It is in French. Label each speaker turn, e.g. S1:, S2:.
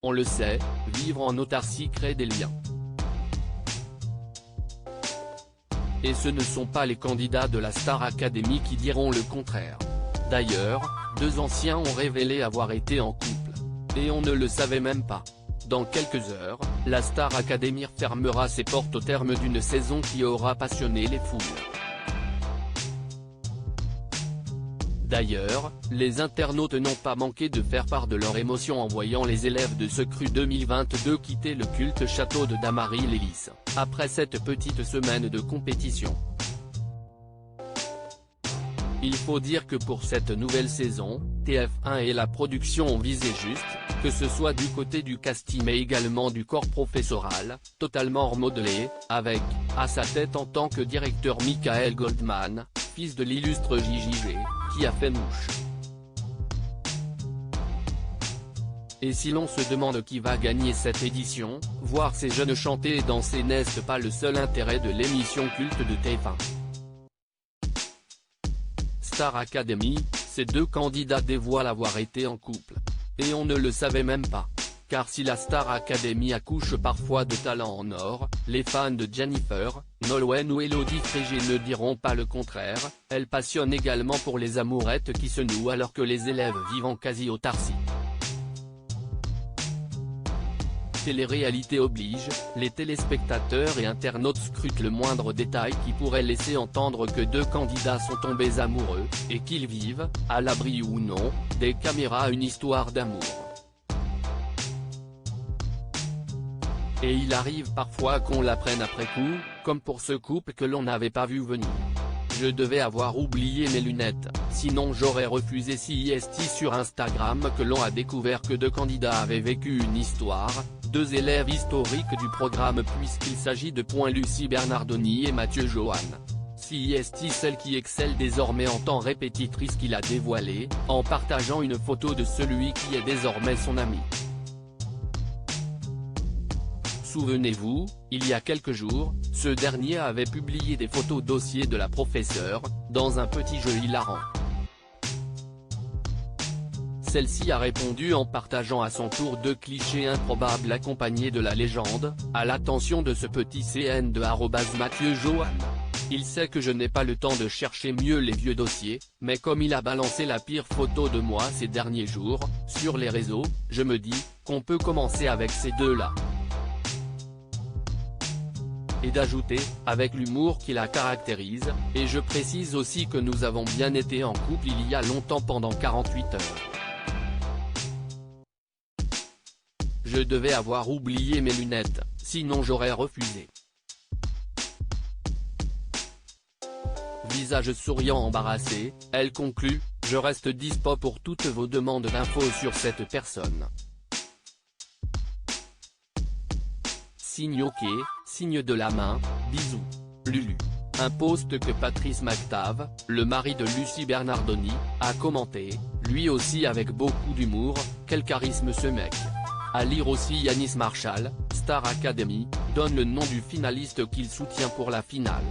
S1: On le sait, vivre en autarcie crée des liens. Et ce ne sont pas les candidats de la Star Academy qui diront le contraire. D'ailleurs, 2 anciens ont révélé avoir été en couple. Et on ne le savait même pas. Dans quelques heures, la Star Academy fermera ses portes au terme d'une saison qui aura passionné les foules. D'ailleurs, les internautes n'ont pas manqué de faire part de leur émotion en voyant les élèves de ce cru 2022 quitter le culte château de Damary-Lélis, après cette petite semaine de compétition. Il faut dire que pour cette nouvelle saison, TF1 et la production ont visé juste, que ce soit du côté du casting mais également du corps professoral, totalement remodelé, avec, à sa tête en tant que directeur Michael Goldman, fils de l'illustre JJG, qui a fait mouche. Et si l'on se demande qui va gagner cette édition, voir ces jeunes chanter et danser n'est-ce pas le seul intérêt de l'émission culte de TF1. Star Academy, ces 2 candidats dévoilent avoir été en couple. Et on ne le savait même pas. Car si la Star Academy accouche parfois de talents en or, les fans de Jennifer, Nolwenn ou Élodie Frégé ne diront pas le contraire, elle passionne également pour les amourettes qui se nouent alors que les élèves vivent en quasi-autarcie. Télé-réalité oblige, les téléspectateurs et internautes scrutent le moindre détail qui pourrait laisser entendre que 2 candidats sont tombés amoureux, et qu'ils vivent, à l'abri ou non, des caméras une histoire d'amour. Et il arrive parfois qu'on l'apprenne après coup, comme pour ce couple que l'on n'avait pas vu venir. Je devais avoir oublié mes lunettes, sinon j'aurais refusé CIST sur Instagram que l'on a découvert que 2 candidats avaient vécu une histoire, 2 élèves historiques du programme puisqu'il s'agit de Lucie Bernardoni et Mathieu Johan. CIST celle qui excelle désormais en tant répétitrice qu'il a dévoilé, en partageant une photo de celui qui est désormais son ami. Souvenez-vous, il y a quelques jours, ce dernier avait publié des photos dossiers de la professeure, dans un petit jeu hilarant. Celle-ci a répondu en partageant à son tour 2 clichés improbables accompagnés de la légende, à l'attention de ce petit CN de @Mathieu Johan. Il sait que je n'ai pas le temps de chercher mieux les vieux dossiers, mais comme il a balancé la pire photo de moi ces derniers jours, sur les réseaux, je me dis, qu'on peut commencer avec ces 2-là. Et d'ajouter, avec l'humour qui la caractérise, et je précise aussi que nous avons bien été en couple il y a longtemps pendant 48 heures. Je devais avoir oublié mes lunettes, sinon j'aurais refusé. Visage souriant embarrassé, elle conclut, je reste dispo pour toutes vos demandes d'infos sur cette personne. Signe OK, signe de la main, bisous, Lulu. Un post que Patrice McTav, le mari de Lucie Bernardoni, a commenté, lui aussi avec beaucoup d'humour, quel charisme ce mec. À lire aussi Yanis Marshall, Star Academy, donne le nom du finaliste qu'il soutient pour la finale.